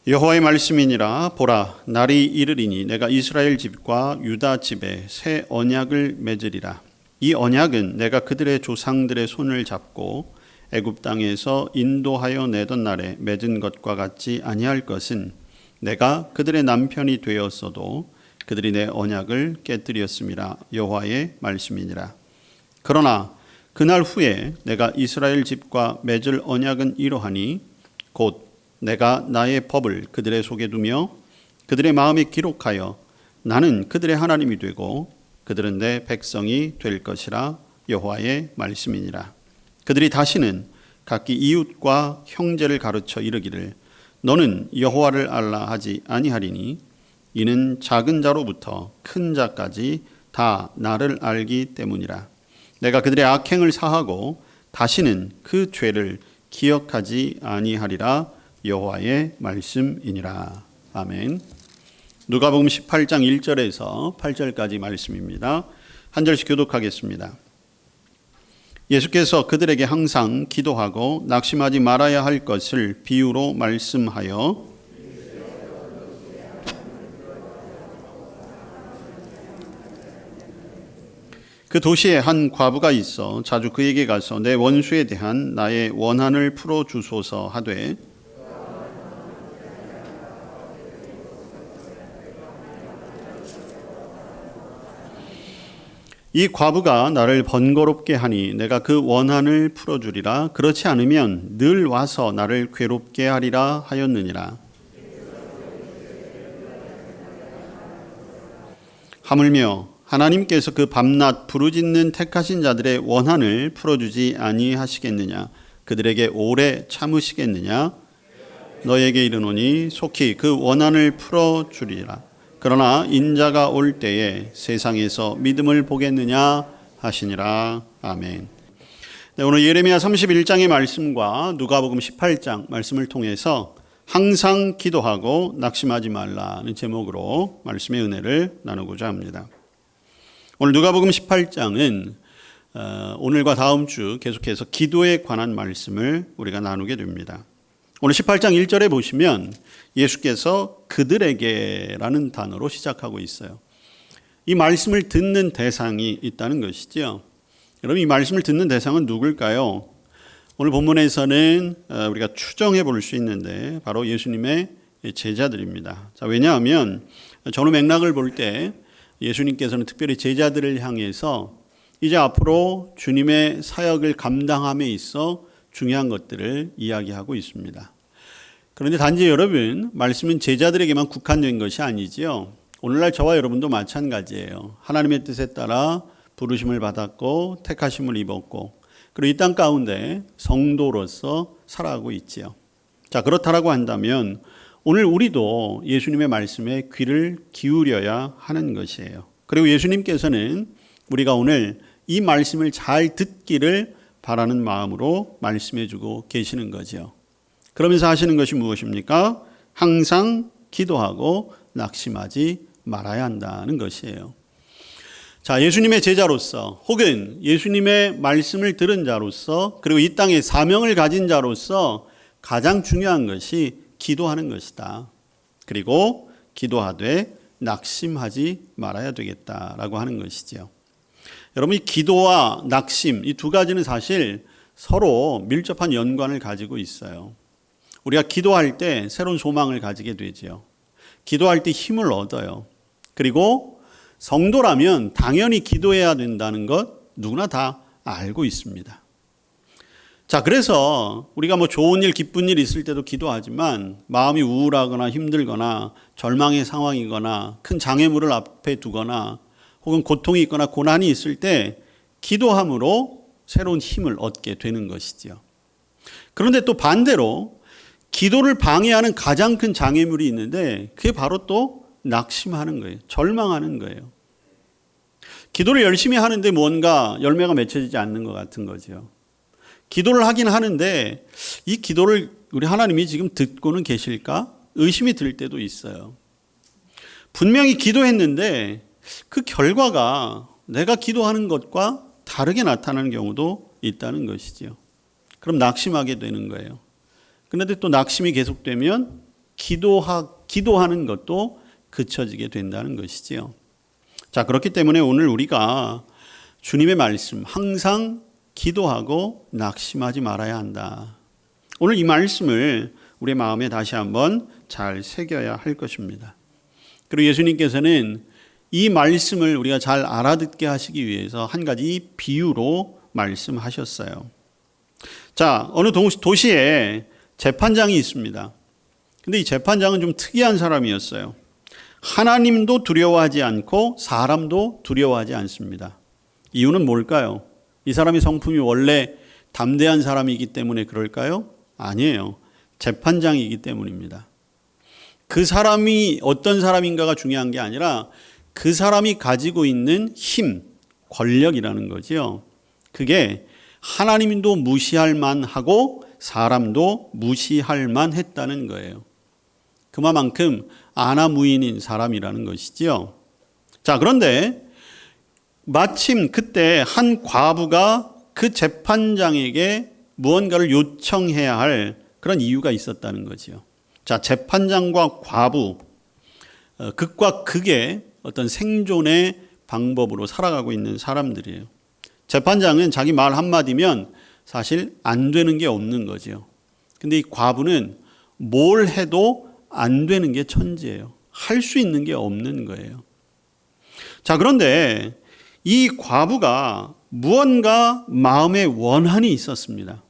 여호와의 말씀이니라. 보라, 날이 이르리니 내가 이스라엘 집과 유다 집에 새 언약을 맺으리라. 이 언약은 내가 그들의 조상들의 손을 잡고 애굽 땅에서 인도하여 내던 날에 맺은 것과 같지 아니할 것은 내가 그들의 남편이 되었어도 그들이 내 언약을 깨뜨렸음이라. 여호와의 말씀이니라. 그러나 그날 후에 내가 이스라엘 집과 맺을 언약은 이러하니 곧 내가 나의 법을 그들의 속에 두며 그들의 마음에 기록하여 나는 그들의 하나님이 되고 그들은 내 백성이 될 것이라. 여호와의 말씀이니라. 그들이 다시는 각기 이웃과 형제를 가르쳐 이르기를 너는 여호와를 알라 하지 아니하리니 이는 작은 자로부터 큰 자까지 다 나를 알기 때문이라. 내가 그들의 악행을 사하고 다시는 그 죄를 기억하지 아니하리라. 여호와의 말씀이니라. 아멘. 누가복음 18장 1절에서 8절까지 말씀입니다. 한 절씩 교독하겠습니다. 예수께서 그들에게 항상 기도하고 낙심하지 말아야 할 것을 비유로 말씀하여 그 도시에 한 과부가 있어 자주 그에게 가서 내 원수에 대한 나의 원한을 풀어주소서 하되 이 과부가 나를 번거롭게 하니 내가 그 원한을 풀어주리라. 그렇지 않으면 늘 와서 나를 괴롭게 하리라 하였느니라. 하물며 하나님께서 그 밤낮 부르짖는 택하신 자들의 원한을 풀어주지 아니하시겠느냐. 그들에게 오래 참으시겠느냐. 너에게 이르노니 속히 그 원한을 풀어주리라. 그러나 인자가 올 때에 세상에서 믿음을 보겠느냐 하시니라. 아멘. 네, 오늘 예레미야 31장의 말씀과 누가복음 18장 말씀을 통해서 항상 기도하고 낙심하지 말라는 제목으로 말씀의 은혜를 나누고자 합니다. 오늘 누가복음 18장은 오늘과 다음 주 계속해서 기도에 관한 말씀을 우리가 나누게 됩니다. 오늘 18장 1절에 보시면 예수께서 그들에게라는 단어로 시작하고 있어요. 이 말씀을 듣는 대상이 있다는 것이죠. 여러분, 이 말씀을 듣는 대상은 누굴까요? 오늘 본문에서는 우리가 추정해 볼 수 있는데 바로 예수님의 제자들입니다. 자, 왜냐하면 전후 맥락을 볼 때 예수님께서는 특별히 제자들을 향해서 이제 앞으로 주님의 사역을 감당함에 있어 중요한 것들을 이야기하고 있습니다. 그런데 단지 여러분, 말씀은 제자들에게만 국한된 것이 아니지요. 오늘날 저와 여러분도 마찬가지예요. 하나님의 뜻에 따라 부르심을 받았고 택하심을 입었고 그리고 이 땅 가운데 성도로서 살아가고 있지요. 자, 그렇다라고 한다면 오늘 우리도 예수님의 말씀에 귀를 기울여야 하는 것이에요. 그리고 예수님께서는 우리가 오늘 이 말씀을 잘 듣기를 바라는 마음으로 말씀해 주고 계시는 거죠. 그러면서 하시는 것이 무엇입니까? 항상 기도하고 낙심하지 말아야 한다는 것이에요. 자, 예수님의 제자로서 혹은 예수님의 말씀을 들은 자로서 그리고 이 땅에 사명을 가진 자로서 가장 중요한 것이 기도하는 것이다. 그리고 기도하되 낙심하지 말아야 되겠다라고 하는 것이죠. 여러분, 이 기도와 낙심 이 두 가지는 사실 서로 밀접한 연관을 가지고 있어요. 우리가 기도할 때 새로운 소망을 가지게 되죠. 기도할 때 힘을 얻어요. 그리고 성도라면 당연히 기도해야 된다는 것 누구나 다 알고 있습니다. 자, 그래서 우리가 좋은 일, 기쁜 일 있을 때도 기도하지만 마음이 우울하거나 힘들거나 절망의 상황이거나 큰 장애물을 앞에 두거나 혹은 고통이 있거나 고난이 있을 때 기도함으로 새로운 힘을 얻게 되는 것이죠. 그런데 또 반대로 기도를 방해하는 가장 큰 장애물이 있는데 그게 바로 또 낙심하는 거예요. 절망하는 거예요. 기도를 열심히 하는데 뭔가 열매가 맺혀지지 않는 것 같은 거죠. 기도를 하긴 하는데 이 기도를 우리 하나님이 지금 듣고는 계실까? 의심이 들 때도 있어요. 분명히 기도했는데 그 결과가 내가 기도하는 것과 다르게 나타나는 경우도 있다는 것이죠. 그럼 낙심하게 되는 거예요. 그런데 또 낙심이 계속되면 기도하는 것도 그쳐지게 된다는 것이지요. 자, 그렇기 때문에 오늘 우리가 주님의 말씀, 항상 기도하고 낙심하지 말아야 한다. 오늘 이 말씀을 우리의 마음에 다시 한번 잘 새겨야 할 것입니다. 그리고 예수님께서는 이 말씀을 우리가 잘 알아듣게 하시기 위해서 한 가지 비유로 말씀하셨어요. 자, 어느 도시에 재판장이 있습니다. 근데 이 재판장은 좀 특이한 사람이었어요. 하나님도 두려워하지 않고 사람도 두려워하지 않습니다. 이유는 뭘까요? 이 사람의 성품이 원래 담대한 사람이기 때문에 그럴까요? 아니에요. 재판장이기 때문입니다. 그 사람이 어떤 사람인가가 중요한 게 아니라 그 사람이 가지고 있는 힘, 권력이라는 거지요. 그게 하나님도 무시할 만하고 사람도 무시할 만했다는 거예요. 그만큼 아나무인인 사람이라는 것이지요. 자, 그런데 마침 그때 한 과부가 그 재판장에게 무언가를 요청해야 할 그런 이유가 있었다는 거지요. 자, 재판장과 과부, 극과 극의 어떤 생존의 방법으로 살아가고 있는 사람들이에요. 재판장은 자기 말 한마디면 사실 안 되는 게 없는 거죠. 근데 이 과부는 뭘 해도 안 되는 게 천지예요. 할 수 있는 게 없는 거예요. 자, 그런데 이 과부가 무언가 마음에 원한이 있었습니다.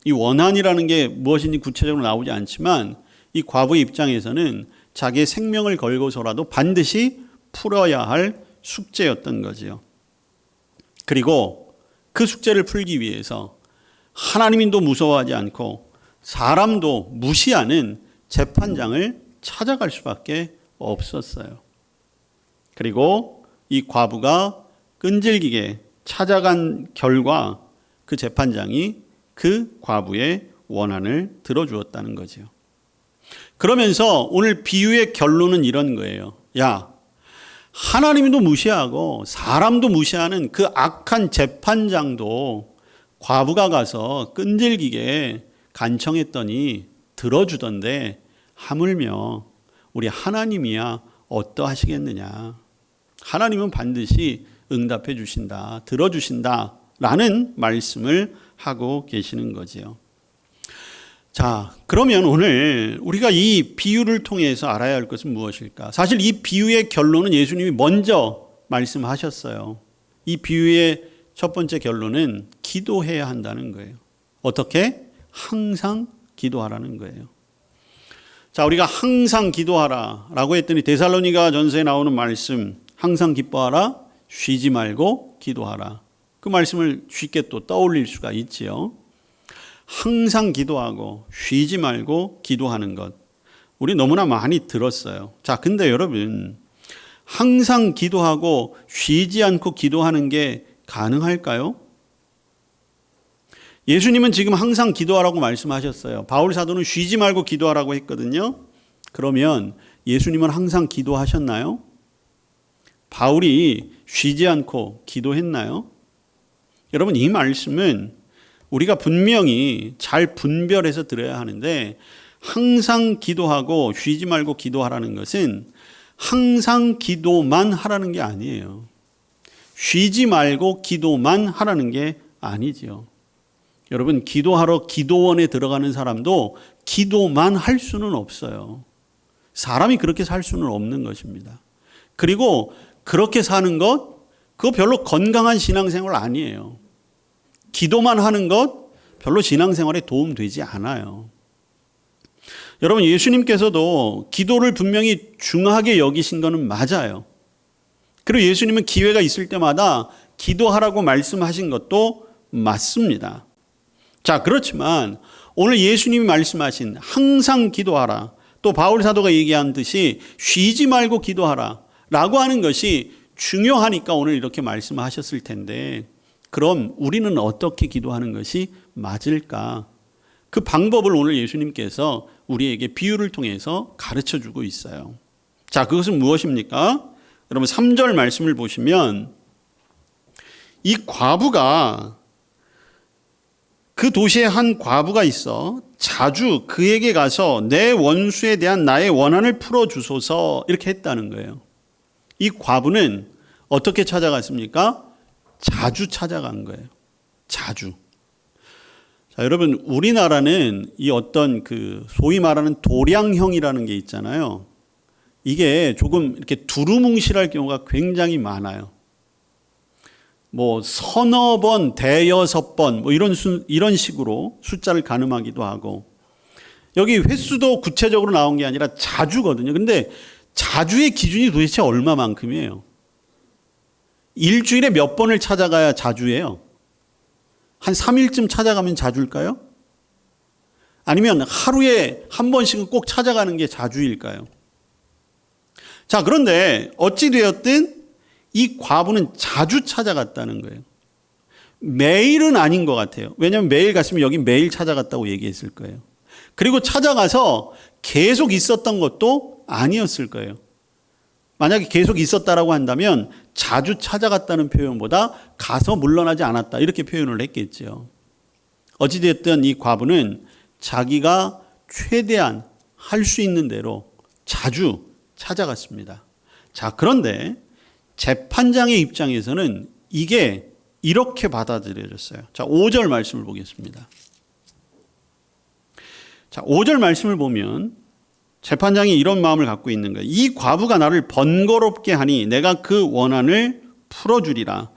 이 원한이라는 게 무엇인지 구체적으로 나오지 않지만 이 과부의 입장에서는 자기의 생명을 걸고서라도 반드시 풀어야 할 숙제였던 거지요. 그리고 그 숙제를 풀기 위해서 하나님도 무서워하지 않고 사람도 무시하는 재판장을 찾아갈 수밖에 없었어요. 그리고 이 과부가 끈질기게 찾아간 결과 그 재판장이 그 과부의 원한을 들어주었다는 거죠. 그러면서 오늘 비유의 결론은 이런 거예요. 야, 하나님도 무시하고 사람도 무시하는 그 악한 재판장도 과부가 가서 끈질기게 간청했더니 들어주던데 하물며 우리 하나님이야 어떠하시겠느냐. 하나님은 반드시 응답해 주신다, 들어주신다 라는 말씀을 하고 계시는 거지요. 자, 그러면 오늘 우리가 이 비유를 통해서 알아야 할 것은 무엇일까? 사실 이 비유의 결론은 예수님이 먼저 말씀하셨어요. 이 비유의 첫 번째 결론은 기도해야 한다는 거예요. 어떻게? 항상 기도하라는 거예요. 자, 우리가 항상 기도하라 라고 했더니 데살로니가 전서에 나오는 말씀, 항상 기뻐하라, 쉬지 말고 기도하라. 그 말씀을 쉽게 또 떠올릴 수가 있지요. 항상 기도하고 쉬지 말고 기도하는 것, 우리 너무나 많이 들었어요. 자, 근데 여러분, 항상 기도하고 쉬지 않고 기도하는 게 가능할까요? 예수님은 지금 항상 기도하라고 말씀하셨어요. 바울 사도는 쉬지 말고 기도하라고 했거든요. 그러면 예수님은 항상 기도하셨나요? 바울이 쉬지 않고 기도했나요? 여러분, 이 말씀은 우리가 분명히 잘 분별해서 들어야 하는데, 항상 기도하고 쉬지 말고 기도하라는 것은 항상 기도만 하라는 게 아니에요. 쉬지 말고 기도만 하라는 게 아니지요. 여러분, 기도하러 기도원에 들어가는 사람도 기도만 할 수는 없어요. 사람이 그렇게 살 수는 없는 것입니다. 그리고 그렇게 사는 것, 그거 별로 건강한 신앙생활 아니에요. 기도만 하는 것 별로 신앙생활에 도움되지 않아요. 여러분, 예수님께서도 기도를 분명히 중하게 여기신 거는 맞아요. 그리고 예수님은 기회가 있을 때마다 기도하라고 말씀하신 것도 맞습니다. 자, 그렇지만 오늘 예수님이 말씀하신 항상 기도하라, 또 바울 사도가 얘기한 듯이 쉬지 말고 기도하라 라고 하는 것이 중요하니까 오늘 이렇게 말씀하셨을 텐데, 그럼 우리는 어떻게 기도하는 것이 맞을까? 그 방법을 오늘 예수님께서 우리에게 비유를 통해서 가르쳐 주고 있어요. 자, 그것은 무엇입니까? 여러분, 3절 말씀을 보시면 이 과부가, 그 도시에 한 과부가 있어 자주 그에게 가서 내 원수에 대한 나의 원한을 풀어주소서 이렇게 했다는 거예요. 이 과부는 어떻게 찾아갔습니까? 자주 찾아간 거예요. 자주. 자, 여러분, 우리나라는 이 어떤 그 소위 말하는 도량형이라는 게 있잖아요. 이게 조금 이렇게 두루뭉실할 경우가 굉장히 많아요. 뭐 서너 번, 대여섯 번, 뭐 이런 식으로 숫자를 가늠하기도 하고, 여기 횟수도 구체적으로 나온 게 아니라 자주거든요. 근데 자주의 기준이 도대체 얼마만큼이에요? 일주일에 몇 번을 찾아가야 자주예요? 한 3일쯤 찾아가면 자주일까요? 아니면 하루에 한 번씩은 꼭 찾아가는 게 자주일까요? 자, 그런데 어찌되었든 이 과부는 자주 찾아갔다는 거예요. 매일은 아닌 것 같아요. 왜냐하면 매일 갔으면 여기 매일 찾아갔다고 얘기했을 거예요. 그리고 찾아가서 계속 있었던 것도 아니었을 거예요. 만약에 계속 있었다라고 한다면 자주 찾아갔다는 표현보다 가서 물러나지 않았다 이렇게 표현을 했겠죠. 어찌됐든 이 과부는 자기가 최대한 할 수 있는 대로 자주 찾아갔습니다. 자, 그런데 재판장의 입장에서는 이게 이렇게 받아들여졌어요. 자, 5절 말씀을 보겠습니다. 자, 5절 말씀을 보면 재판장이 이런 마음을 갖고 있는 거예요. 이 과부가 나를 번거롭게 하니 내가 그 원한을 풀어주리라.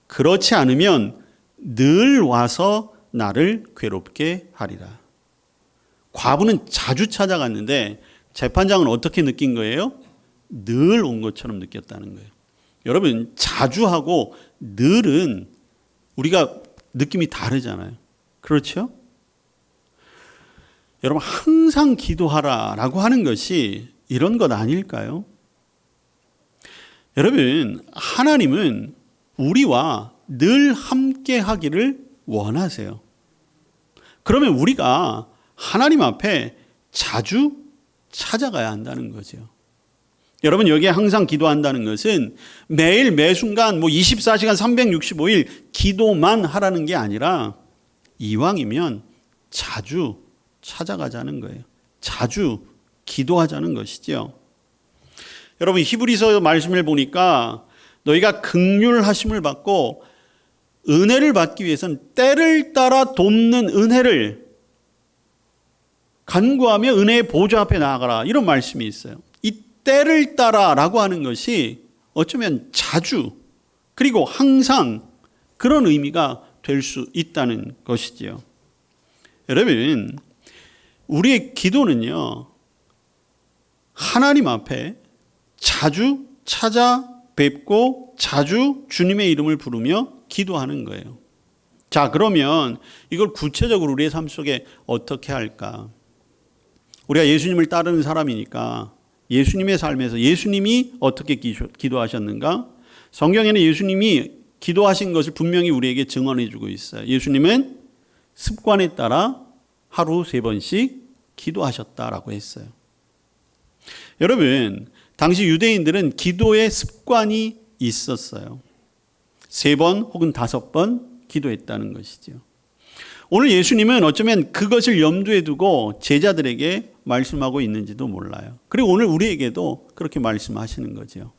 그렇지 않으면 늘 와서 나를 괴롭게 하리라. 과부는 자주 찾아갔는데 재판장은 어떻게 느낀 거예요? 늘 온 것처럼 느꼈다는 거예요. 여러분, 자주하고 늘은 우리가 느낌이 다르잖아요. 그렇죠? 여러분, 항상 기도하라라고 하는 것이 이런 것 아닐까요? 여러분, 하나님은 우리와 늘 함께 하기를 원하세요. 그러면 우리가 하나님 앞에 자주 찾아가야 한다는 거죠. 여러분, 여기에 항상 기도한다는 것은 매일 매순간 24시간 365일 기도만 하라는 게 아니라 이왕이면 자주 찾아가자는 거예요. 자주 기도하자는 것이죠. 여러분, 히브리서 말씀을 보니까 너희가 긍휼하심을 받고 은혜를 받기 위해서는 때를 따라 돕는 은혜를 간구하며 은혜의 보좌 앞에 나아가라 이런 말씀이 있어요. 이 때를 따라라고 하는 것이 어쩌면 자주 그리고 항상 그런 의미가 될 수 있다는 것이지요. 여러분, 우리의 기도는요, 하나님 앞에 자주 찾아뵙고 자주 주님의 이름을 부르며 기도하는 거예요. 자, 그러면 이걸 구체적으로 우리의 삶 속에 어떻게 할까? 우리가 예수님을 따르는 사람이니까 예수님의 삶에서 예수님이 어떻게 기도하셨는가? 성경에는 예수님이 기도하신 것을 분명히 우리에게 증언해 주고 있어요. 예수님은 습관에 따라 하루 3번씩 기도하셨다라고 했어요. 여러분, 당시 유대인들은 기도의 습관이 있었어요. 3번 혹은 5번 기도했다는 것이죠. 오늘 예수님은 어쩌면 그것을 염두에 두고 제자들에게 말씀하고 있는지도 몰라요. 그리고 오늘 우리에게도 그렇게 말씀하시는 거죠.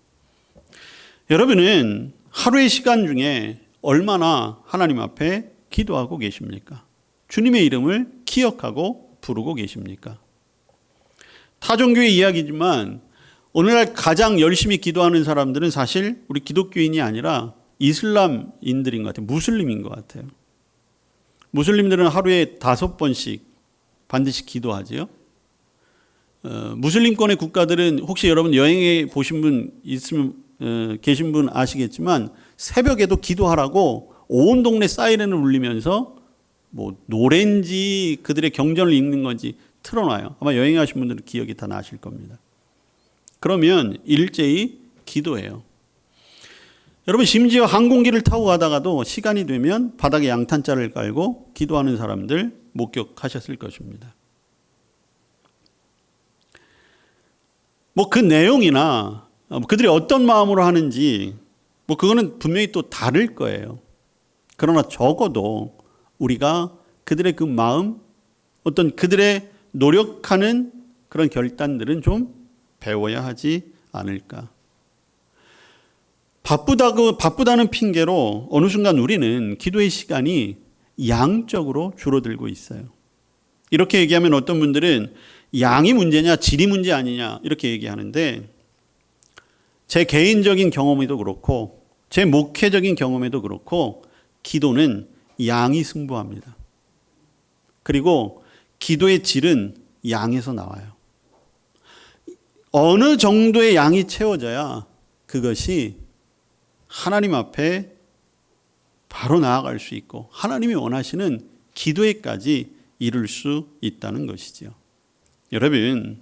여러분은 하루의 시간 중에 얼마나 하나님 앞에 기도하고 계십니까? 주님의 이름을 기억하고 부르고 계십니까? 타종교의 이야기지만 오늘날 가장 열심히 기도하는 사람들은 사실 우리 기독교인이 아니라 이슬람인들인 것 같아요. 무슬림인 것 같아요. 무슬림들은 하루에 5번씩 반드시 기도하지요. 무슬림권의 국가들은 혹시 여러분 여행해 보신 분 있으면 계신 분 아시겠지만 새벽에도 기도하라고 온 동네 사이렌을 울리면서 노래인지 그들의 경전을 읽는 건지 틀어놔요. 아마 여행하신 분들은 기억이 다 나실 겁니다. 그러면 일제히 기도해요. 여러분, 심지어 항공기를 타고 가다가도 시간이 되면 바닥에 양탄자를 깔고 기도하는 사람들 목격하셨을 것입니다. 그 내용이나 그들이 어떤 마음으로 하는지 그거는 분명히 또 다를 거예요. 그러나 적어도 우리가 그들의 그 마음 어떤 그들의 노력하는 그런 결단들은 좀 배워야 하지 않을까. 바쁘다는 핑계로 어느 순간 우리는 기도의 시간이 양적으로 줄어들고 있어요. 이렇게 얘기하면 어떤 분들은 양이 문제냐 질이 문제 아니냐 이렇게 얘기하는데, 제 개인적인 경험에도 그렇고 제 목회적인 경험에도 그렇고 기도는 양이 승부합니다. 그리고 기도의 질은 양에서 나와요. 어느 정도의 양이 채워져야 그것이 하나님 앞에 바로 나아갈 수 있고 하나님이 원하시는 기도에까지 이룰 수 있다는 것이지요. 여러분,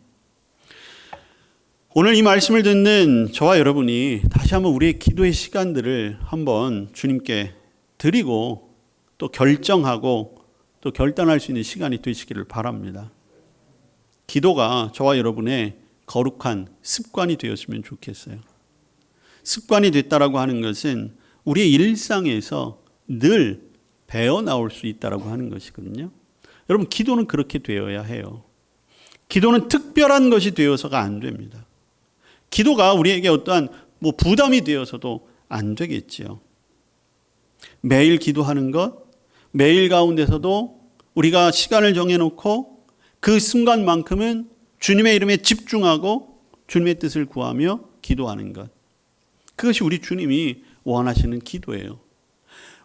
오늘 이 말씀을 듣는 저와 여러분이 다시 한번 우리의 기도의 시간들을 한번 주님께 드리고 또 결정하고 또 결단할 수 있는 시간이 되시기를 바랍니다. 기도가 저와 여러분의 거룩한 습관이 되었으면 좋겠어요. 습관이 됐다라고 하는 것은 우리의 일상에서 늘 배어 나올 수 있다라고 하는 것이거든요. 여러분, 기도는 그렇게 되어야 해요. 기도는 특별한 것이 되어서가 안 됩니다. 기도가 우리에게 어떠한 부담이 되어서도 안 되겠지요. 매일 기도하는 것, 매일 가운데서도 우리가 시간을 정해놓고 그 순간만큼은 주님의 이름에 집중하고 주님의 뜻을 구하며 기도하는 것. 그것이 우리 주님이 원하시는 기도예요.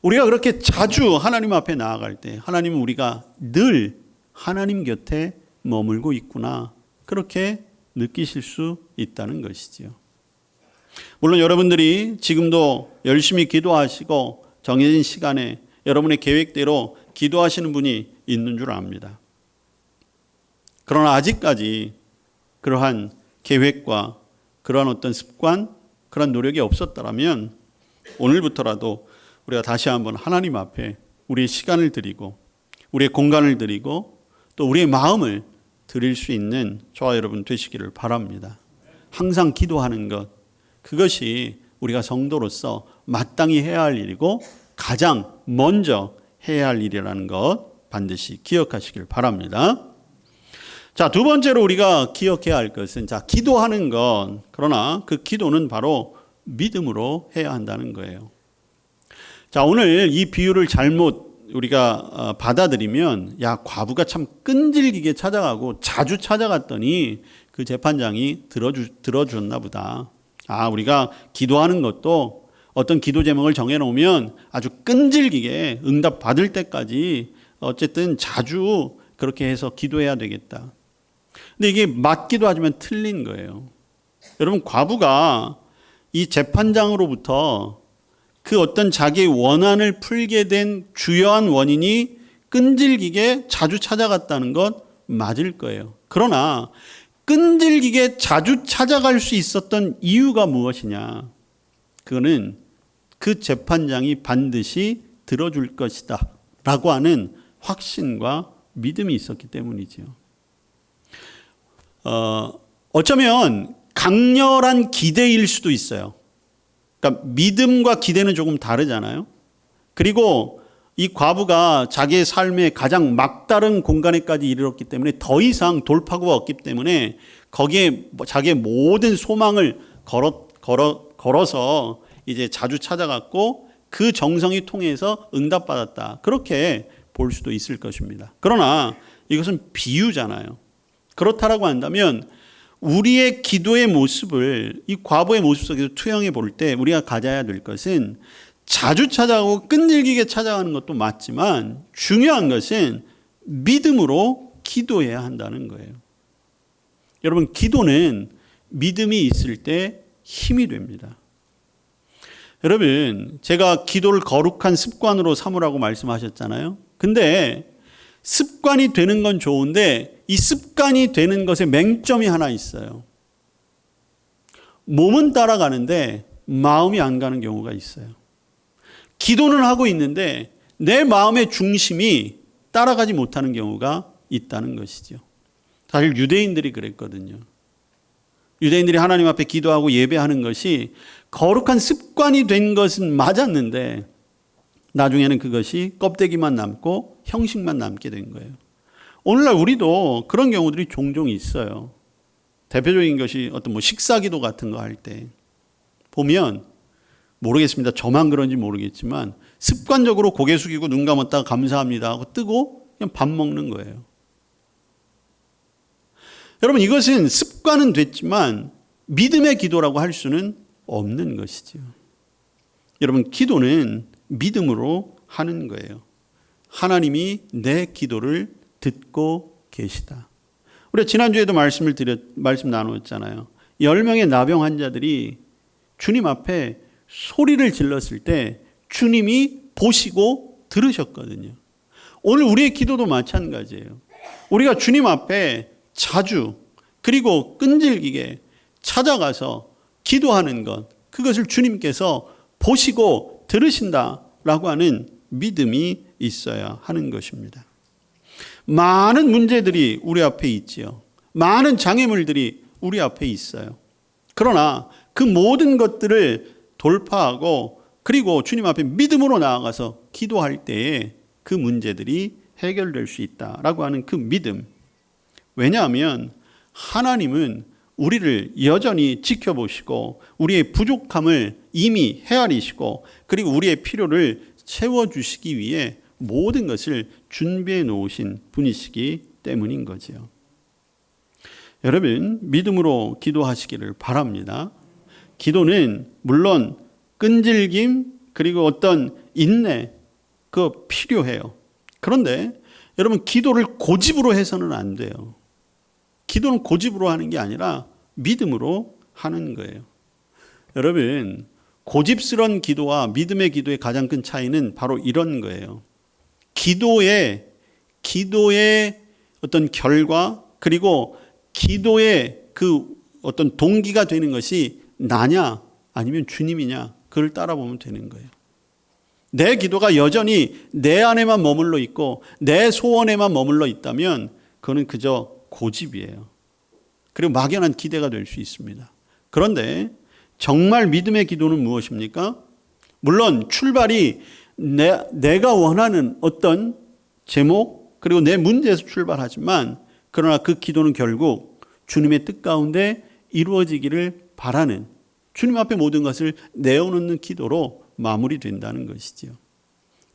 우리가 그렇게 자주 하나님 앞에 나아갈 때 하나님은 우리가 늘 하나님 곁에 머물고 있구나, 그렇게 느끼실 수 있다는 것이지요. 물론 여러분들이 지금도 열심히 기도하시고 정해진 시간에 여러분의 계획대로 기도하시는 분이 있는 줄 압니다. 그러나 아직까지 그러한 계획과 그러한 어떤 습관, 그런 노력이 없었더라면 오늘부터라도 우리가 다시 한번 하나님 앞에 우리의 시간을 드리고 우리의 공간을 드리고 또 우리의 마음을 드릴 수 있는 저와 여러분 되시기를 바랍니다. 항상 기도하는 것, 그것이 우리가 성도로서 마땅히 해야 할 일이고 가장 먼저 해야 할 일이라는 것 반드시 기억하시길 바랍니다. 자, 두 번째로 우리가 기억해야 할 것은, 기도하는 것, 그러나 그 기도는 바로 믿음으로 해야 한다는 거예요. 자, 오늘 이 비유를 잘못 우리가 받아들이면, 과부가 참 끈질기게 찾아가고 자주 찾아갔더니 그 재판장이 들어줬나 보다. 우리가 기도하는 것도 어떤 기도 제목을 정해놓으면 아주 끈질기게 응답 받을 때까지 어쨌든 자주 그렇게 해서 기도해야 되겠다. 근데 이게 맞기도 하지만 틀린 거예요. 여러분, 과부가 이 재판장으로부터 그 어떤 자기의 원한을 풀게 된 주요한 원인이 끈질기게 자주 찾아갔다는 것 맞을 거예요. 그러나 끈질기게 자주 찾아갈 수 있었던 이유가 무엇이냐? 그거는 그 재판장이 반드시 들어줄 것이다 라고 하는 확신과 믿음이 있었기 때문이죠. 어쩌면 강렬한 기대일 수도 있어요. 그러니까 믿음과 기대는 조금 다르잖아요. 그리고 이 과부가 자기의 삶의 가장 막다른 공간에까지 이르렀기 때문에 더 이상 돌파구가 없기 때문에 거기에 자기의 모든 소망을 걸어서 이제 자주 찾아갔고 그 정성이 통해서 응답받았다, 그렇게 볼 수도 있을 것입니다. 그러나 이것은 비유잖아요. 그렇다라고 한다면 우리의 기도의 모습을 이 과부의 모습 속에서 투영해 볼 때 우리가 가져야 될 것은, 자주 찾아가고 끈질기게 찾아가는 것도 맞지만 중요한 것은 믿음으로 기도해야 한다는 거예요. 여러분, 기도는 믿음이 있을 때 힘이 됩니다. 여러분, 제가 기도를 거룩한 습관으로 삼으라고 말씀하셨잖아요. 근데 습관이 되는 건 좋은데 이 습관이 되는 것에 맹점이 하나 있어요. 몸은 따라가는데 마음이 안 가는 경우가 있어요. 기도는 하고 있는데 내 마음의 중심이 따라가지 못하는 경우가 있다는 것이죠. 사실 유대인들이 그랬거든요. 유대인들이 하나님 앞에 기도하고 예배하는 것이 거룩한 습관이 된 것은 맞았는데 나중에는 그것이 껍데기만 남고 형식만 남게 된 거예요. 오늘날 우리도 그런 경우들이 종종 있어요. 대표적인 것이 어떤 식사기도 같은 거 할 때 보면, 모르겠습니다. 저만 그런지 모르겠지만 습관적으로 고개 숙이고 눈 감았다가 감사합니다 하고 뜨고 그냥 밥 먹는 거예요. 여러분, 이것은 습관은 됐지만 믿음의 기도라고 할 수는 없는 것이죠. 여러분, 기도는 믿음으로 하는 거예요. 하나님이 내 기도를 듣고 계시다. 우리가 지난주에도 말씀 나누었잖아요. 10명의 나병 환자들이 주님 앞에 소리를 질렀을 때 주님이 보시고 들으셨거든요. 오늘 우리의 기도도 마찬가지예요. 우리가 주님 앞에 자주 그리고 끈질기게 찾아가서 기도하는 것, 그것을 주님께서 보시고 들으신다라고 하는 믿음이 있어야 하는 것입니다. 많은 문제들이 우리 앞에 있지요. 많은 장애물들이 우리 앞에 있어요. 그러나 그 모든 것들을 돌파하고 그리고 주님 앞에 믿음으로 나아가서 기도할 때에 그 문제들이 해결될 수 있다라고 하는 그 믿음. 왜냐하면 하나님은 우리를 여전히 지켜보시고 우리의 부족함을 이미 헤아리시고 그리고 우리의 필요를 채워주시기 위해 모든 것을 준비해 놓으신 분이시기 때문인 거죠. 여러분, 믿음으로 기도하시기를 바랍니다. 기도는 물론 끈질김 그리고 어떤 인내 그거 필요해요. 그런데 여러분, 기도를 고집으로 해서는 안 돼요. 기도는 고집으로 하는 게 아니라 믿음으로 하는 거예요. 여러분, 고집스러운 기도와 믿음의 기도의 가장 큰 차이는 바로 이런 거예요. 기도의 어떤 결과 그리고 기도의 그 어떤 동기가 되는 것이 나냐 아니면 주님이냐, 그걸 따라보면 되는 거예요. 내 기도가 여전히 내 안에만 머물러 있고 내 소원에만 머물러 있다면 그거는 그저 고집이에요. 그리고 막연한 기대가 될 수 있습니다. 그런데 정말 믿음의 기도는 무엇입니까? 물론 출발이 내가 원하는 어떤 제목 그리고 내 문제에서 출발하지만, 그러나 그 기도는 결국 주님의 뜻 가운데 이루어지기를 바라는, 주님 앞에 모든 것을 내어놓는 기도로 마무리된다는 것이지요.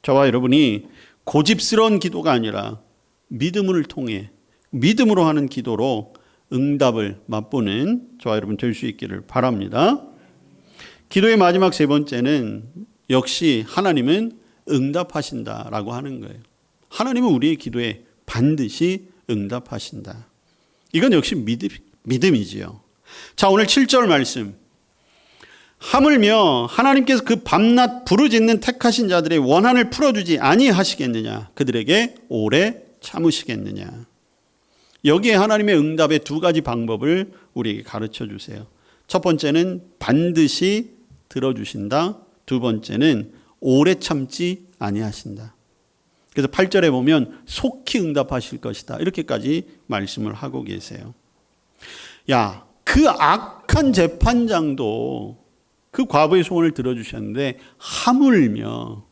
저와 여러분이 고집스러운 기도가 아니라 믿음을 통해 믿음으로 하는 기도로 응답을 맛보는 저와 여러분 될 수 있기를 바랍니다. 기도의 마지막 세 번째는 역시 하나님은 응답하신다라고 하는 거예요. 하나님은 우리의 기도에 반드시 응답하신다. 이건 역시 믿음이지요. 자, 오늘 7절 말씀. 하물며 하나님께서 그 밤낮 부르짖는 택하신 자들의 원한을 풀어주지 아니하시겠느냐, 그들에게 오래 참으시겠느냐. 여기에 하나님의 응답의 두 가지 방법을 우리에게 가르쳐 주세요. 첫 번째는 반드시 들어주신다. 두 번째는 오래 참지 아니하신다. 그래서 8절에 보면 속히 응답하실 것이다, 이렇게까지 말씀을 하고 계세요. 야, 그 악한 재판장도 그 과부의 소원을 들어주셨는데 하물며,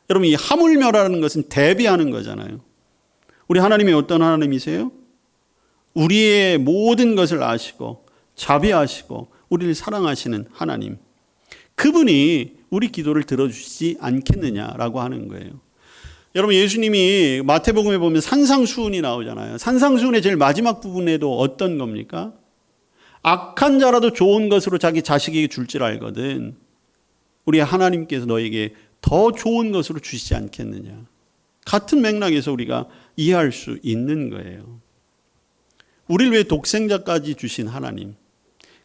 여러분 이 하물며라는 것은 대비하는 거잖아요. 우리 하나님이 어떤 하나님이세요? 우리의 모든 것을 아시고 자비하시고 우리를 사랑하시는 하나님, 그분이 우리 기도를 들어주시지 않겠느냐라고 하는 거예요. 여러분, 예수님이 마태복음에 보면 산상수훈이 나오잖아요. 산상수훈의 제일 마지막 부분에도 어떤 겁니까? 악한 자라도 좋은 것으로 자기 자식에게 줄 줄 알거든 우리 하나님께서 너에게 더 좋은 것으로 주시지 않겠느냐. 같은 맥락에서 우리가 이해할 수 있는 거예요. 우리를 위해 독생자까지 주신 하나님,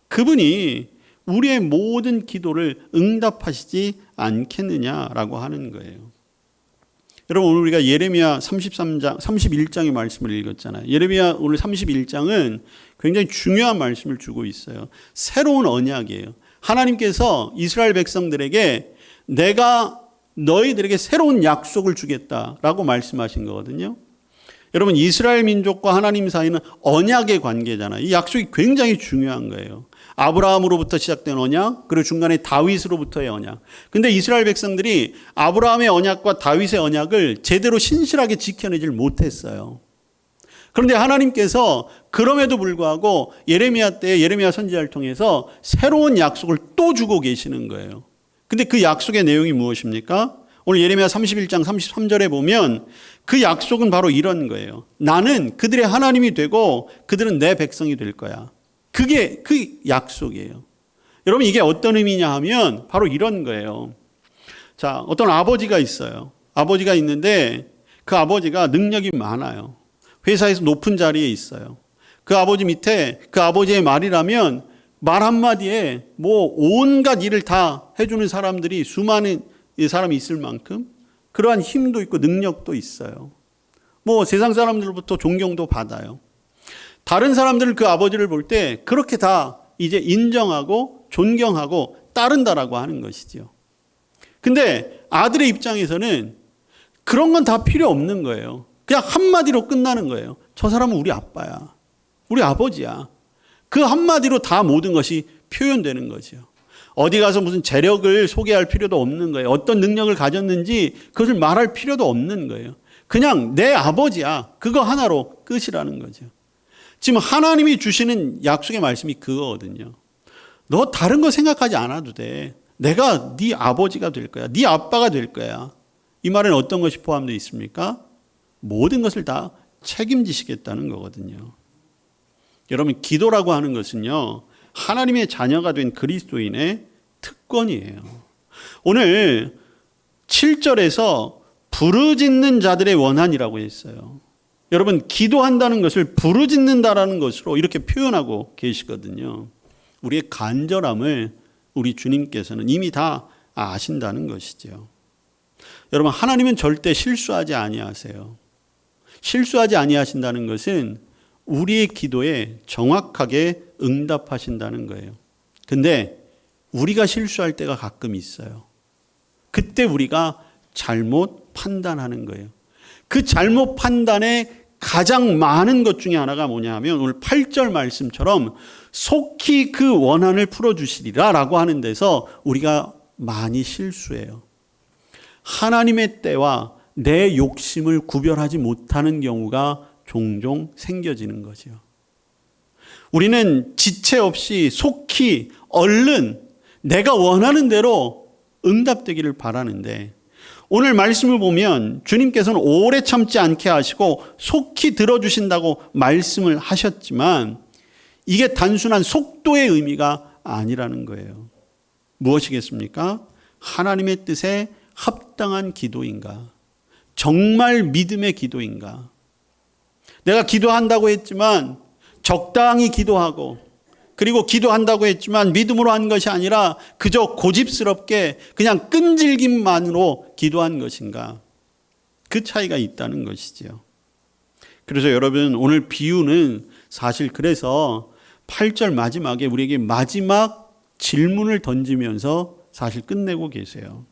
그분이 우리의 모든 기도를 응답하시지 않겠느냐라고 하는 거예요. 여러분, 오늘 우리가 예레미야 31장의 말씀을 읽었잖아요. 예레미야 오늘 31장은 굉장히 중요한 말씀을 주고 있어요. 새로운 언약이에요. 하나님께서 이스라엘 백성들에게 내가 너희들에게 새로운 약속을 주겠다라고 말씀하신 거거든요. 여러분, 이스라엘 민족과 하나님 사이는 언약의 관계잖아요. 이 약속이 굉장히 중요한 거예요. 아브라함으로부터 시작된 언약, 그리고 중간에 다윗으로부터의 언약. 근데 이스라엘 백성들이 아브라함의 언약과 다윗의 언약을 제대로 신실하게 지켜내질 못했어요. 그런데 하나님께서 그럼에도 불구하고 예레미야 때 예레미야 선지자를 통해서 새로운 약속을 또 주고 계시는 거예요. 근데 그 약속의 내용이 무엇입니까? 오늘 예레미야 31장 33절에 보면 그 약속은 바로 이런 거예요. 나는 그들의 하나님이 되고 그들은 내 백성이 될 거야. 그게 그 약속이에요. 여러분 이게 어떤 의미냐 하면 바로 이런 거예요. 자, 어떤 아버지가 있어요. 아버지가 있는데 그 아버지가 능력이 많아요. 회사에서 높은 자리에 있어요. 그 아버지 밑에 그 아버지의 말이라면 말 한마디에 뭐 온갖 일을 다 해주는 사람들이 수많은 사람이 있을 만큼 그러한 힘도 있고 능력도 있어요. 뭐 세상 사람들로부터 존경도 받아요. 다른 사람들은 그 아버지를 볼 때 그렇게 다 이제 인정하고 존경하고 따른다라고 하는 것이죠. 근데 아들의 입장에서는 그런 건 다 필요 없는 거예요. 그냥 한마디로 끝나는 거예요. 저 사람은 우리 아빠야. 우리 아버지야. 그 한마디로 다 모든 것이 표현되는 거죠. 어디 가서 무슨 재력을 소개할 필요도 없는 거예요. 어떤 능력을 가졌는지 그것을 말할 필요도 없는 거예요. 그냥 내 아버지야. 그거 하나로 끝이라는 거죠. 지금 하나님이 주시는 약속의 말씀이 그거거든요. 너 다른 거 생각하지 않아도 돼. 내가 네 아버지가 될 거야. 네 아빠가 될 거야. 이 말에는 어떤 것이 포함되어 있습니까? 모든 것을 다 책임지시겠다는 거거든요. 여러분 기도라고 하는 것은요. 하나님의 자녀가 된 그리스도인의 특권이에요. 오늘 7절에서 부르짖는 자들의 원한이라고 했어요. 여러분 기도한다는 것을 부르짖는다라는 것으로 이렇게 표현하고 계시거든요. 우리의 간절함을 우리 주님께서는 이미 다 아신다는 것이죠. 여러분 하나님은 절대 실수하지 아니하세요. 실수하지 아니하신다는 것은 우리의 기도에 정확하게 응답하신다는 거예요. 근데 우리가 실수할 때가 가끔 있어요. 그때 우리가 잘못 판단하는 거예요. 그 잘못 판단의 가장 많은 것 중에 하나가 뭐냐 하면 오늘 8절 말씀처럼 속히 그 원한을 풀어주시리라 라고 하는 데서 우리가 많이 실수해요. 하나님의 때와 내 욕심을 구별하지 못하는 경우가 종종 생겨지는 거죠. 우리는 지체 없이 속히 얼른 내가 원하는 대로 응답되기를 바라는데 오늘 말씀을 보면 주님께서는 오래 참지 않게 하시고 속히 들어주신다고 말씀을 하셨지만 이게 단순한 속도의 의미가 아니라는 거예요. 무엇이겠습니까? 하나님의 뜻에 합당한 기도인가? 정말 믿음의 기도인가? 내가 기도한다고 했지만 적당히 기도하고 그리고 기도한다고 했지만 믿음으로 한 것이 아니라 그저 고집스럽게 그냥 끈질김만으로 기도한 것인가? 그 차이가 있다는 것이죠. 그래서 여러분 오늘 비유는 사실 그래서 8절 마지막에 우리에게 마지막 질문을 던지면서 사실 끝내고 계세요.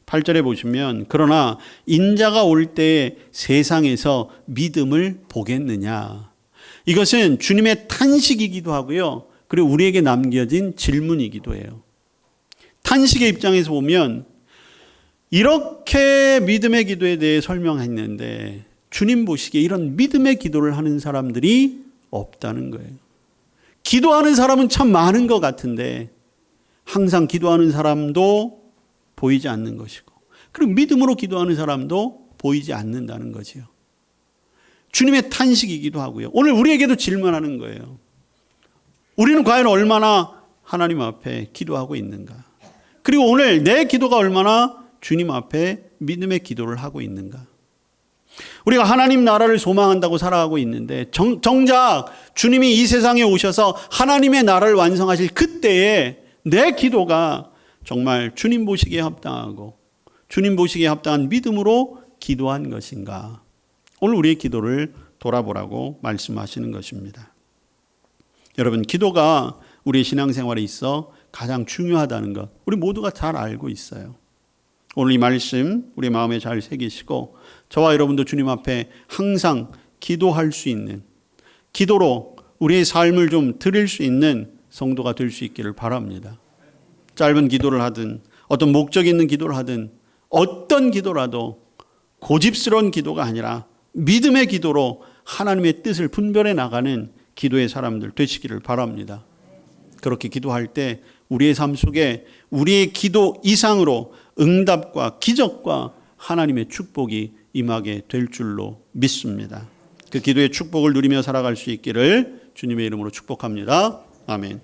8절에 보시면 그러나 인자가 올 때에 세상에서 믿음을 보겠느냐. 이것은 주님의 탄식이기도 하고요. 그리고 우리에게 남겨진 질문이기도 해요. 탄식의 입장에서 보면 이렇게 믿음의 기도에 대해 설명했는데 주님 보시기에 이런 믿음의 기도를 하는 사람들이 없다는 거예요. 기도하는 사람은 참 많은 것 같은데 항상 기도하는 사람도 보이지 않는 것이고 그리고 믿음으로 기도하는 사람도 보이지 않는다는 거지요. 주님의 탄식이기도 하고요. 오늘 우리에게도 질문하는 거예요. 우리는 과연 얼마나 하나님 앞에 기도하고 있는가? 그리고 오늘 내 기도가 얼마나 주님 앞에 믿음의 기도를 하고 있는가? 우리가 하나님 나라를 소망한다고 살아가고 있는데 정작 주님이 이 세상에 오셔서 하나님의 나라를 완성하실 그때에 내 기도가 정말 주님 보시기에 합당하고 주님 보시기에 합당한 믿음으로 기도한 것인가? 오늘 우리의 기도를 돌아보라고 말씀하시는 것입니다. 여러분 기도가 우리의 신앙생활에 있어 가장 중요하다는 것 우리 모두가 잘 알고 있어요. 오늘 이 말씀 우리 마음에 잘 새기시고 저와 여러분도 주님 앞에 항상 기도할 수 있는 기도로 우리의 삶을 좀 드릴 수 있는 성도가 될 수 있기를 바랍니다. 짧은 기도를 하든 어떤 목적 있는 기도를 하든 어떤 기도라도 고집스러운 기도가 아니라 믿음의 기도로 하나님의 뜻을 분별해 나가는 기도의 사람들 되시기를 바랍니다. 그렇게 기도할 때 우리의 삶 속에 우리의 기도 이상으로 응답과 기적과 하나님의 축복이 임하게 될 줄로 믿습니다. 그 기도의 축복을 누리며 살아갈 수 있기를 주님의 이름으로 축복합니다. 아멘.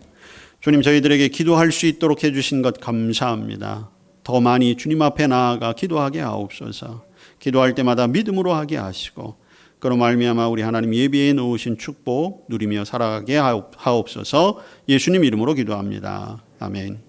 주님, 저희들에게 기도할 수 있도록 해주신 것 감사합니다. 더 많이 주님 앞에 나아가 기도하게 하옵소서. 기도할 때마다 믿음으로 하게 하시고 그로 말미암아 우리 하나님 예비해 놓으신 축복 누리며 살아가게 하옵소서. 예수님 이름으로 기도합니다. 아멘.